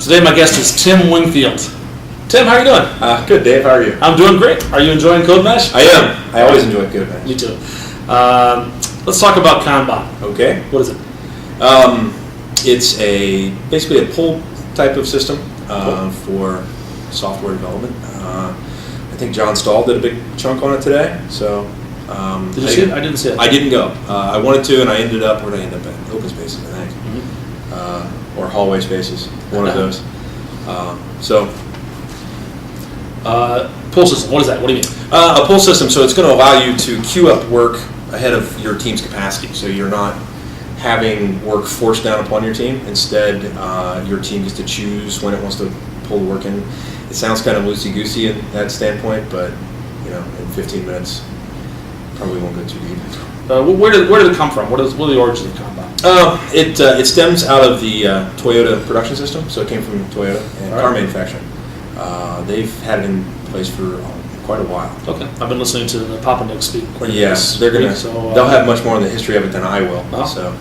Today my guest is Tim Wingfield. Tim, how are you doing? Good, Dave. How are you? I'm doing great. Are you enjoying Code Mesh? I am. I always enjoy Code Mesh. Me too. Let's talk about Kanban. Okay. What is it? It's basically a pull type of system for software development. I think John Stahl did a big chunk on it today. So. Did you see it? I didn't see it. I didn't go. I wanted to, and I ended up. Where did I end up at? Open Spaces, I think. Or Hallway Spaces. One of those. Pull system. What is that? What do you mean? A pull system. So it's going to allow you to queue up work ahead of your team's capacity. So you're not having work forced down upon your team. Instead, your team gets to choose when it wants to pull the work in. It sounds kind of loosey-goosey in that standpoint, but in 15 minutes, probably won't go too deep. Where did it come from? What are the origins of Kanban? It stems out of the Toyota production system. So it came from Toyota and car manufacturing. They've had it in place for quite a while. Okay, I've been listening to the Papa Nick speak. Yes, they'll have much more on the history of it than I will. So,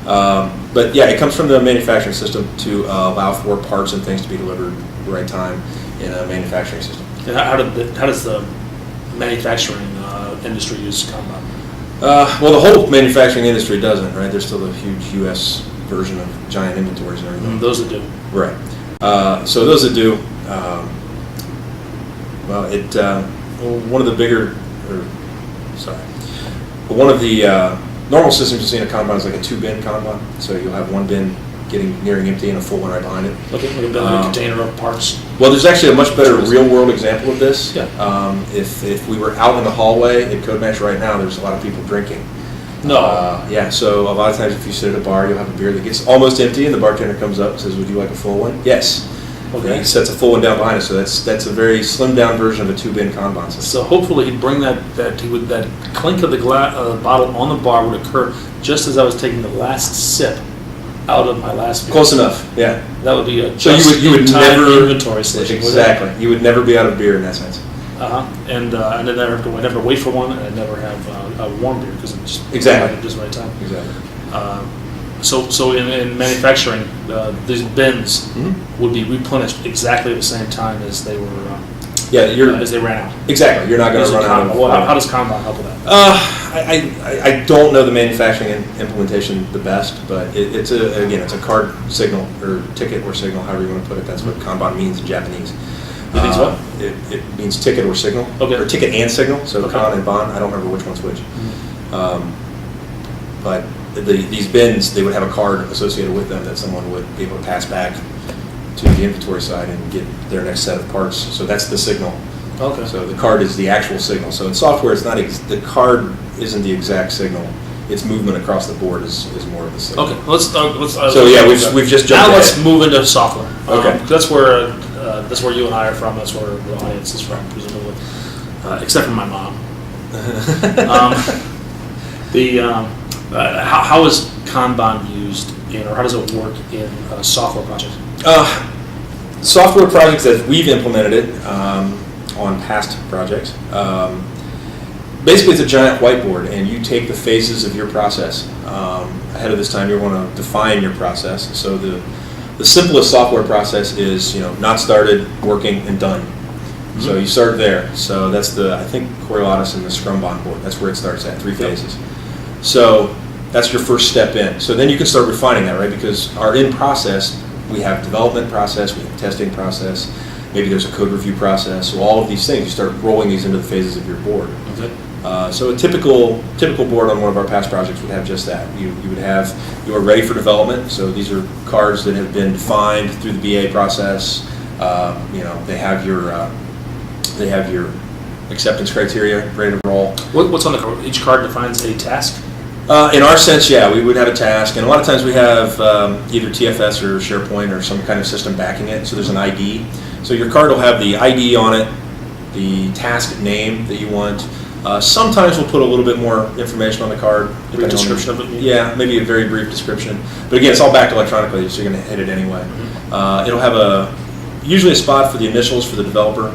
but yeah, it comes from the manufacturing system to allow for parts and things to be delivered at the right time in a manufacturing system. And how does the manufacturing industry use Kanban? Well, the whole manufacturing industry doesn't, right? There's still a huge U.S. version of giant inventories and everything. Those that do. Right. So those that do, one of the normal systems you see in a Kanban is like a 2-bin Kanban. So you'll have one bin nearing empty and a full one right behind it. Okay, like a container of parts. Well, there's actually a much better real-world example of this. Yeah. If we were out in the hallway at Code Mesh right now, there's a lot of people drinking. No. Yeah, so a lot of times if you sit at a bar, you'll have a beer that gets almost empty, and the bartender comes up and says, "Would you like a full one?" Yes. Okay. He sets a full one down behind us, so that's a very slimmed-down version of a 2-bin Kanban system. So hopefully he'd bring that clink of the bottle on the bar would occur just as I was taking the last sip out of my last beer. Close enough. Yeah. That would be a so you would never inventory station. Exactly. You would never be out of beer in that sense. And I never wait for one, and I never have a warm beer because I'm just just right time. Exactly. So in manufacturing, these bins would be replenished exactly at the same time as they were. As they ran out. Exactly. You're not going to run out of. How does Kanban help with that? I don't know the manufacturing implementation the best, but it's a card signal or ticket or signal, however you want to put it. That's what Kanban means in Japanese. It means what? It means ticket or signal. Okay. Or ticket and signal. So Kan and Ban. I don't remember which one's which. But these bins, they would have a card associated with them that someone would be able to pass back to the inventory side and get their next set of parts. So that's the signal. Okay. So the card is the actual signal. So in software, it's not the card isn't the exact signal. Its movement across the board is more of the signal. Okay. Let's. So yeah, we've just jumped now. ahead. Let's move into software. Okay. That's where you and I are from. That's where the audience is from, presumably, except for my mom. How is Kanban used or how does it work in software projects? Software projects that we've implemented it on past projects. Basically, it's a giant whiteboard, and you take the phases of your process. Ahead of this time, you want to define your process. So the simplest software process is not started, working, and done. So you start there. So that's I think Coriolis and the Scrumban board. That's where it starts at, 3 phases. So that's your first step in. So then you can start refining that, right? Because our in process, we have development process, we have testing process, maybe there's a code review process. So all of these things, you start rolling these into the phases of your board. Okay. So a typical board on one of our past projects would have just that. You are ready for development. So these are cards that have been defined through the BA process. They have your acceptance criteria ready to roll. What's on the card? Each card defines a task? In our sense, yeah, we would have a task, and a lot of times we have either TFS or SharePoint or some kind of system backing it, so there's an ID. So your card will have the ID on it, the task name that you want. Sometimes we'll put a little bit more information on the card. A description of it? Maybe? Yeah, maybe a very brief description. But again, it's all backed electronically, so you're going to hit it anyway. It'll have usually a spot for the initials for the developer,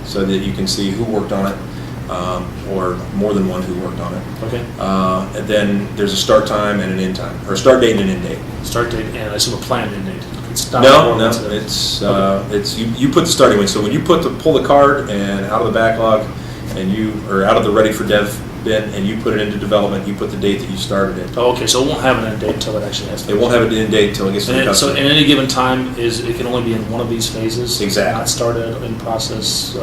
so that you can see who worked on it. or more than one who worked on it. Okay. And then there's a start time and an end time, or a start date and an end date. Start date and I assume a planned end date. It's not No, it's you put the starting point. So when you pull the card and out of the backlog, or out of the ready for dev bin, and you put it into development, you put the date that you started it. Oh, okay, so it won't have an end date until it actually has to. It won't have an end date until it gets to the So customer. at any given time, it can only be in one of these phases? Exactly. Not started, in process,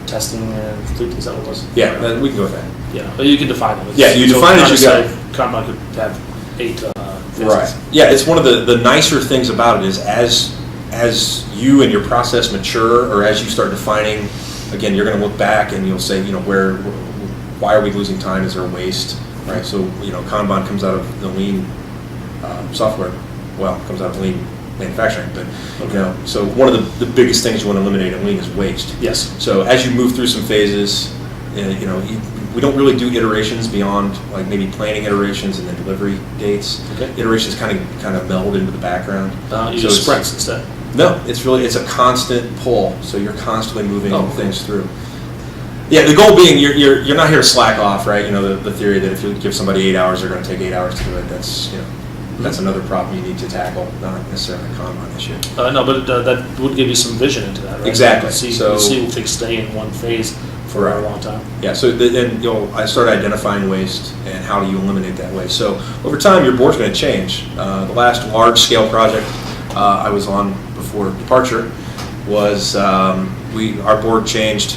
testing and completing, is that what it was? Yeah, we can go with that. Yeah, but you can define them. Yeah, you define it as you go. Kanban could have 8 phases. Right. Yeah, it's one of the nicer things about it is as you and your process mature, or as you start defining, again, you're going to look back and you'll say, why are we losing time? Is there a waste? Right. So Kanban comes out of the lean software. Well, it comes out of lean manufacturing, but so one of the biggest things you want to eliminate in lean is waste. Yes. So as you move through some phases, we don't really do iterations beyond like maybe planning iterations and then delivery dates. Okay. Iterations kind of meld into the background. You do sprints instead. No, it's a constant pull. So you're constantly moving things through. Yeah, the goal being you're not here to slack off, right? The theory that if you give somebody 8 hours, they're going to take 8 hours to do it. That's another problem you need to tackle, not necessarily a Kanban issue. No, but that would give you some vision into that, right? Exactly. You see if they stay in one phase for a long time. Yeah, so then I started identifying waste and how do you eliminate that waste. So over time, your board's going to change. The last large-scale project I was on before departure was our board changed,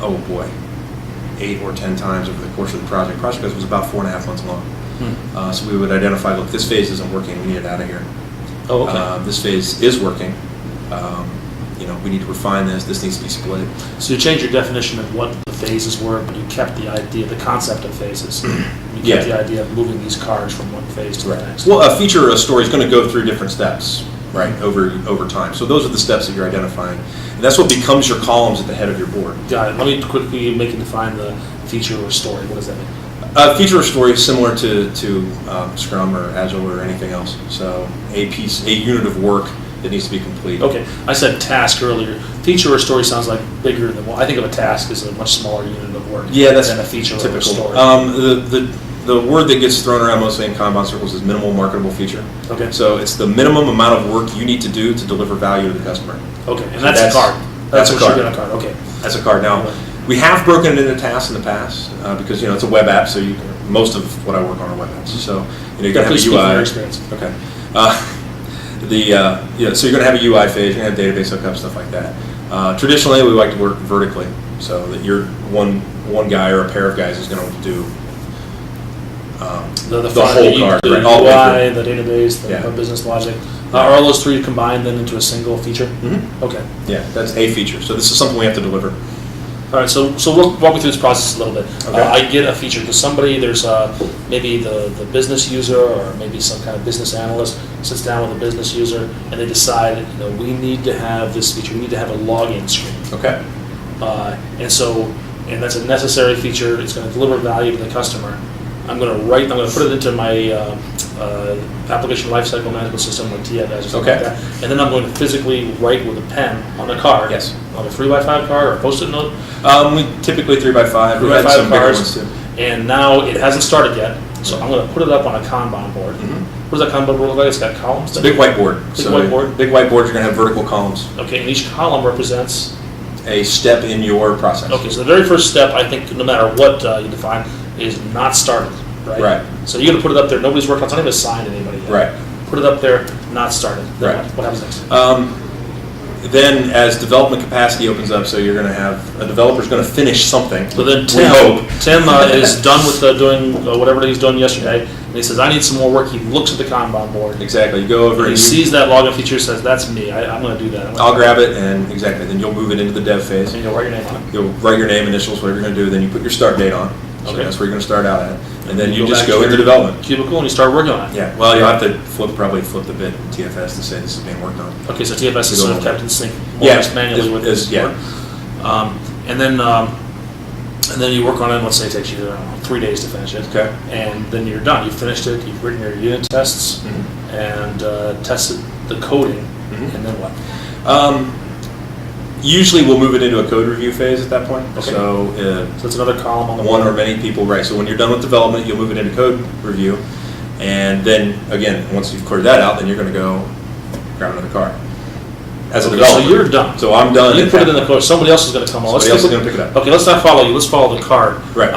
8 or 10 times over the course of the project. The project was about 4.5 months long. So we would identify, look, this phase isn't working, we need it out of here. Oh, okay. This phase is working. We need to refine this needs to be split. So you changed your definition of what the phases were, but you kept the concept of phases. You kept the idea of moving these cars from one phase to the next. Well, a feature or a story is going to go through different steps, right, over time. So those are the steps that you're identifying. And that's what becomes your columns at the head of your board. Got it. Let me quickly make you define the feature or story. What does that mean? Feature or story is similar to Scrum or Agile or anything else. So a unit of work that needs to be complete. Okay, I said task earlier. Feature or story sounds like bigger than I think of a task as a much smaller unit of work. Yeah, that's than a feature typical. Or a story. The word that gets thrown around mostly in Kanban circles is minimal marketable feature. Okay. So it's the minimum amount of work you need to do to deliver value to the customer. Okay, and that's a card. That's what a card. you get a card. Okay. That's a card. Now, we have broken it into tasks in the past because it's a web app, so most of what I work on are web apps. So you can have a UI. Your experience. Okay. So you're going to have a UI phase, you're going to have database hookup, stuff like that. Traditionally, we like to work vertically, so that you're one guy or a pair of guys is going to do the whole card, right? All UI, the database, the business logic. Are all those three combined then into a single feature? Mm-hmm. Okay. Yeah, that's a feature. So this is something we have to deliver. All right, so walk me through this process a little bit. Okay. I get a feature because there's maybe the business user or maybe some kind of business analyst sits down with a business user and they decide, we need to have this feature. We need to have a login screen. Okay. And that's a necessary feature. It's going to deliver value to the customer. I'm going to put it into my application lifecycle management system, like TFS or something like that. And then I'm going to physically write with a pen on the card. Yes. On a 3x5 card or a Post-it note. We typically 3x5. 3x5 cards. And now it hasn't started yet, so I'm going to put it up on a Kanban board. Mm-hmm. What does that Kanban board look like? It's got columns. It's a big whiteboard. Big whiteboard. You're going to have vertical columns. Okay, and each column represents a step in your process. Okay, so the very first step, I think, no matter what you define, is not started, right? Right. So you're going to put it up there. Nobody's worked on it. It's not even assigned to anybody yet. Right. Put it up there, not started. Then right. What happens next? Then, as development capacity opens up, so you're going to have a developer's going to finish something. So then Tim is done with doing whatever he's done yesterday, and he says, "I need some more work." He looks at the Kanban board. Exactly. You go over and he sees that login feature. Says, "That's me. I'm going to do that." I'll grab it, and then you'll move it into the dev phase. And you'll write your name on it. You'll write your name, initials, whatever you're going to do. Then you put your start date on. So that's where you're going to start out at. And then you just go into development. Cubicle and you start working on it. Yeah. Well, you'll have to probably flip the bit in TFS to say this is being worked on. Okay, so TFS is sort of kept in sync. Manually with this. Yeah. And then you work on it. Let's say it takes you 3 days to finish it. Okay. And then you're done. You've finished it. You've written your unit tests and tested the coding. And then what? Usually we'll move it into a code review phase at that point. Okay. So it's another column on the one board. or many people, right. So when you're done with development, you'll move it into code review. And then, again, once you've cleared that out, then you're going to go grab another car. As a Okay, developer. so you're done. So I'm done. You put it in the code. Somebody else is going to come on. Somebody else is going to pick it up. Okay, let's not follow you. Let's follow the card. Right.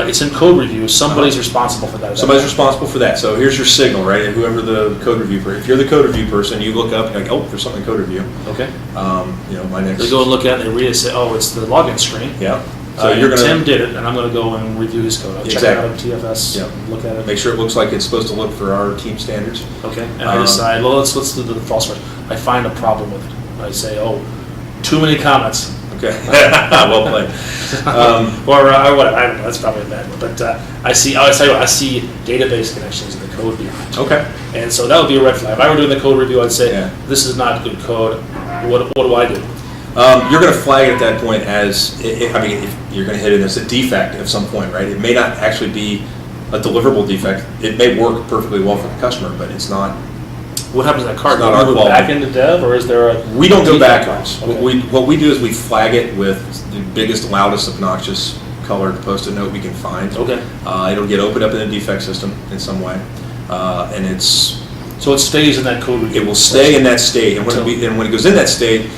It's in code review. Somebody's responsible for that. Somebody's responsible for that. So here's your signal, right? Whoever the code review person. If you're the code review person, you look up and you're like, oh, there's something in code review. Okay. My next. They go and look at it and they read it and say, oh, it's the login screen. Yeah. So you're gonna. Tim did it, and I'm going to go and review his code. I'll check it out of TFS. Yeah. Look at it. Make sure it looks like it's supposed to look for our team standards. Okay. And I decide, well, let's do the false first. I find a problem with it. I say, oh, too many comments. Okay. Well played. Or whatever. I don't know. That's probably a bad one. But I see database connections in the code behind. Okay. And so that would be a red flag. If I were doing the code review, I'd say, Yeah. this is not good code. What do I do? You're going to flag it at that point as, if you're going to hit it as a defect at some point, right? It may not actually be a deliverable defect. It may work perfectly well for the customer, but it's not. What happens to that card? It's not Do our we move it quality. back into dev, or is there a We don't go defect? backwards. Okay. What we do is we flag it with the biggest, loudest, obnoxious colored post-it note we can find. Okay. It'll get opened up in a defect system in some way, and it's. So it stays in that code review. It will stay in that state, and when it goes in that state,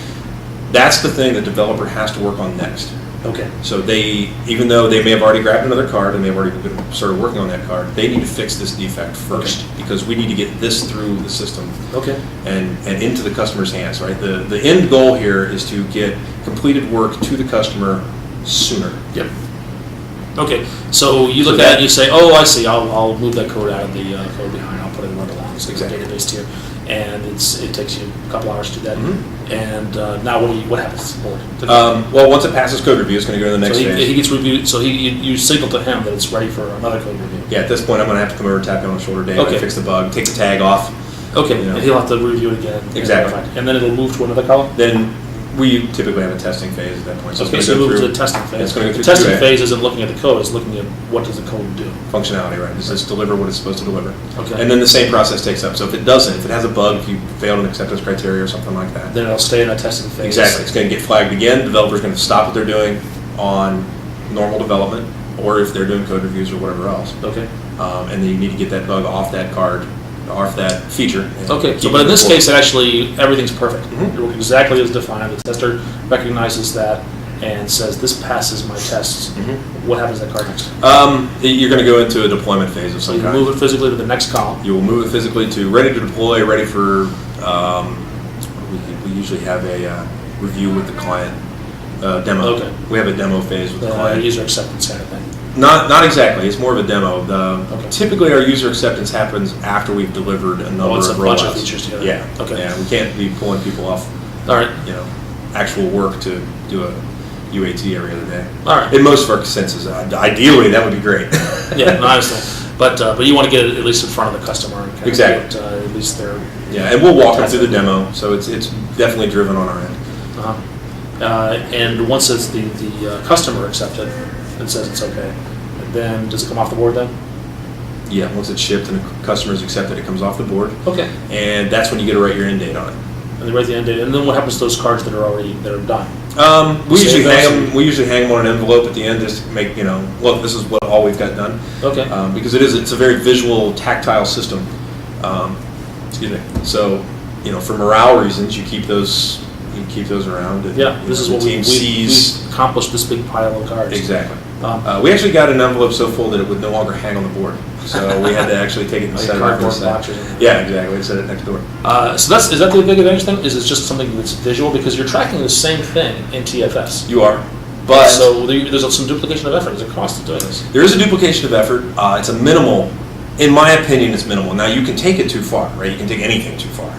that's the thing the developer has to work on next. Okay. So even though they may have already grabbed another card and they've already started working on that card, they need to fix this defect first because we need to get this through the system. Okay. And into the customer's hands, right? The end goal here is to get completed work to the customer sooner. Yep. Okay. So you look at it and you say, oh, I see. I'll move that code out of the code behind. I'll put it in one along. So it's a database tier. And it takes you a couple hours to do that. Mm-hmm. And now what happens to the board? Well, once it passes code review, it's going to go to the next phase. He gets reviewed. So you signal to him that it's ready for another code review. Yeah. At this point, I'm going to have to come over, tap you on the shoulder, Dave, fix the bug, take the tag off. Okay. And he'll have to review it again. Exactly. And then it'll move to another column. Then we typically have a testing phase at that point. So okay, so move to the testing phase. It's going to go the through testing phase isn't looking at the code; it's looking at what does the code do. Functionality, right? Does this deliver what it's supposed to deliver? Okay. And then the same process takes up. So if it doesn't, if it has a bug, if you failed an acceptance criteria or something like that, then it'll stay in that testing phase. Exactly. It's going to get flagged again. The developer's going to stop what they're doing on normal development, or if they're doing code reviews or whatever else. Okay. And then you need to get that bug off that card, off that feature. Okay. So, but in this case, actually everything's perfect. Mm-hmm. It works exactly as defined. The tester recognizes that and says, "This passes my tests." Mm-hmm. What happens to that card next? You're going to go into a deployment phase of some You kind. move it physically to the next column. You will move it physically to ready to deploy, ready for. We usually have a review with the client demo. Okay. We have a demo phase with the client. User acceptance kind of thing. Not exactly. It's more of a demo. Okay. Typically, our user acceptance happens after we've delivered a number it's of a rollouts. bunch of features together. Yeah. Okay. Yeah. We can't be pulling people off. All right. Actual work to do a UAT every other day. All right. In most of our senses, ideally that would be great. Yeah, no, I understand. But you want to get it at least in front of the customer and kind Exactly. of get, at least their. Yeah, and we'll walk them through the demo, so it's definitely driven on our end. And once it's the customer accepted and says it's okay, then does it come off the board then? Yeah, once it's shipped and the customer's accepted, it comes off the board. Okay. And that's when you get to write your end date on it. And they write the end date. And then what happens to those cards that are done? We usually hang them on an envelope at the end just to make, look, this is all we've got done. Okay. Because it's a very visual, tactile system. Excuse me. So, for morale reasons, you keep those around. And, yeah, this is what we've accomplished this big pile of cards. Exactly. We actually got an envelope so full that it would no longer hang on the board. So we had to actually take it and set it up. Yeah, exactly. We set it next door. So is that the big advantage then? Is it just something that's visual? Because you're tracking the same thing in TFS. You are. But so there's some duplication of effort. There's a cost to doing this. There is a duplication of effort. It's a minimal. In my opinion, it's minimal. Now, you can take it too far, right? You can take anything too far.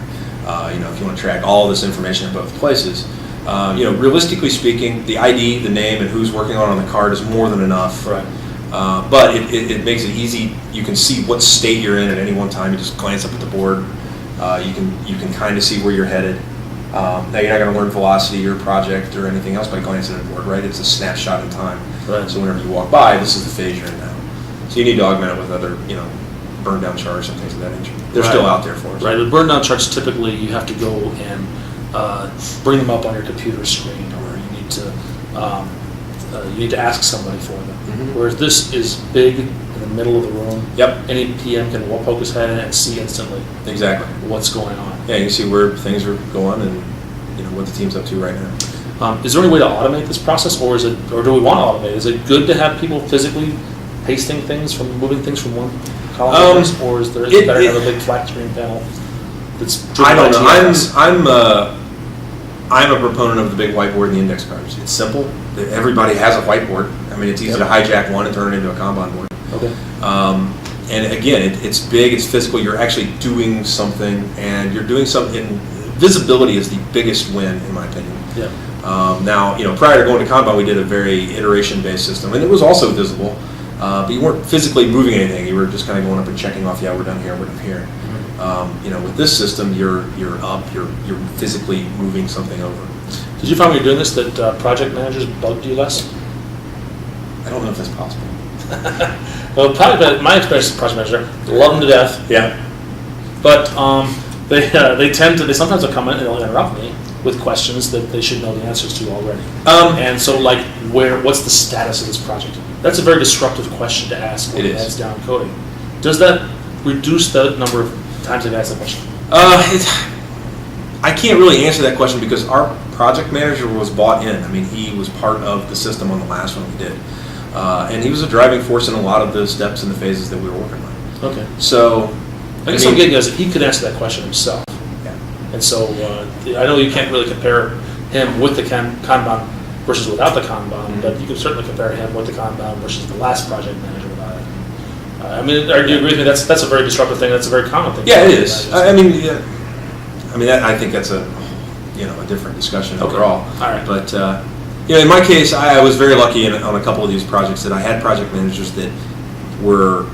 If you want to track all this information in both places. Realistically speaking, the ID, the name, and who's working on the card is more than enough. Right. But it makes it easy. You can see what state you're in at any one time. You just glance up at the board. You can kind of see where you're headed. Now, you're not going to learn velocity or project or anything else by glancing at the board, right? It's a snapshot in time. Right. So whenever you walk by, this is the phase you're in now. So you need to augment it with other, burn down charts and things of that nature. They're still out there for us. Right. The burn down charts, typically you have to go and bring them up on your computer screen, or you need to ask somebody for them. Mm-hmm. Whereas this is big in the middle of the room. Yep. Any PM can poke his head in and see instantly Exactly. what's going on. Yeah, you can see where things are going and what the team's up to right now. Is there any way to automate this process, or do we want to automate? Is it good to have people physically pasting things moving things from one column to the next, or is it better to have a big flat screen panel that's I don't driven by know. TFS? I'm a proponent of the big whiteboard and the index cards. It's simple. Everybody has a whiteboard. I mean, it's easy to hijack one and turn it into a Kanban board. Okay. And again, it's big, it's physical. You're actually doing something, and you're doing something. Visibility is the biggest win, in my opinion. Yeah. Now, prior to going to Kanban, we did a very iteration-based system, and it was also visible, but you weren't physically moving anything. You were just kind of going up and checking off, yeah, we're done here, we're done here. With this system, you're up, you're physically moving something over. Did you find when you're doing this that project managers bugged you less? I don't know if that's possible. Well, my experience as a project manager, love them to death. Yeah. But they sometimes will come in and they'll interrupt me with questions that they should know the answers to already. And so, what's the status of this project? That's a very disruptive question to ask when it's down coding. Does that reduce the number of times they've asked that question? I can't really answer that question because our project manager was bought in. I mean, he was part of the system on the last one we did. And he was a driving force in a lot of the steps and the phases that we were working on. Okay. So, I guess I'm getting is he could answer that question himself. Yeah. And so I know you can't really compare him with the Kanban versus without the Kanban, but you can certainly compare him with the Kanban versus the last project manager without it. Do you agree with me? That's a very disruptive thing. That's a very common thing. Yeah, it is. I think that's a different discussion overall. All right. But in my case, I was very lucky on a couple of these projects that I had project managers that were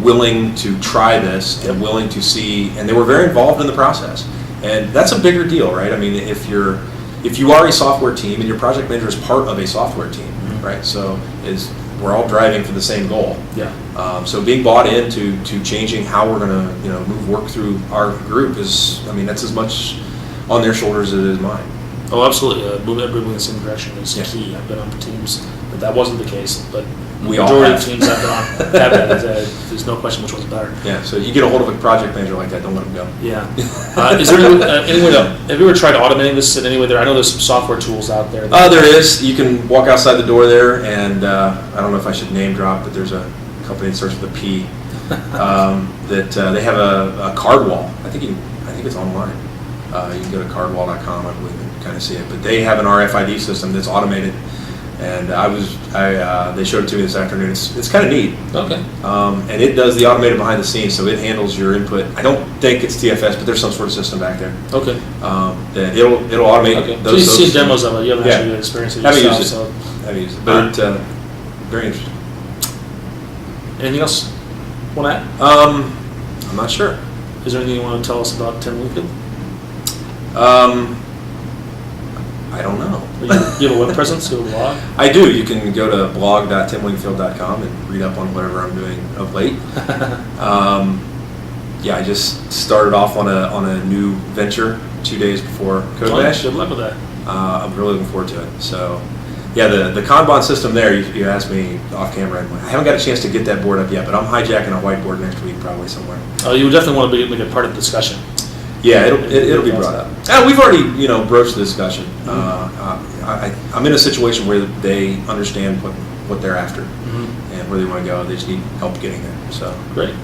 willing to try this and willing to see, and they were very involved in the process. And that's a bigger deal, right? I mean, if you are a software team and your project manager is part of a software team, right? So we're all driving for the same goal. Yeah. So being bought into changing how we're going to move work through our group that's as much on their shoulders as it is mine. Oh, absolutely. Moving in the same direction is key. I've been on teams that wasn't the case, but the majority of teams I've been on have that. There's no question which one's better. Yeah, so you get a hold of a project manager like that, don't let them go. Yeah. Is there any way have you ever tried automating this in any way there? I know there's some software tools out there. There is. You can walk outside the door there, and I don't know if I should name drop, but there's a company that starts with a P that they have a card wall. I think it's online. You can go to cardwall.com, I believe, and kind of see it. But they have an RFID system that's automated, and they showed it to me this afternoon. It's kind of neat. Okay. And it does the automated behind the scenes, so it handles your input. I don't think it's TFS, but there's some sort of system back there. Okay. That it'll automate. Okay. So you've seen demos of it. You haven't actually experienced it yourself. Haven't used it, but very interesting. Anything else you want to add? I'm not sure. Is there anything you want to tell us about Tim Wingfield? I don't know. You have a web presence? You have a blog? I do. You can go to blog.timwingfield.com and read up on whatever I'm doing of late. I just started off on a new venture 2 days before Code Bash. Good luck with that. I'm really looking forward to it. So, the Kanban system there, you asked me off camera, and I haven't got a chance to get that board up yet, but I'm hijacking a whiteboard next week probably somewhere. Oh, you definitely want to be a part of the discussion. Yeah, it'll be brought up. We've already broached the discussion. I'm in a situation where they understand what they're after and where they want to go. They just need help getting there. So great.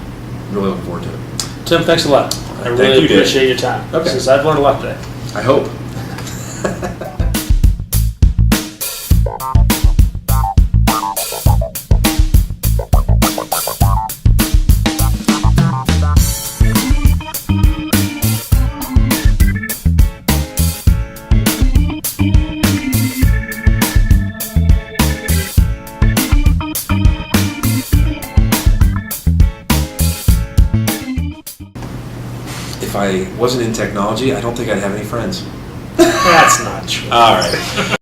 Really looking forward to it. Tim, thanks a lot. I really appreciate your time. Okay. Since I've learned a lot today. I hope. If I wasn't in technology, I don't think I'd have any friends. That's not true. All right.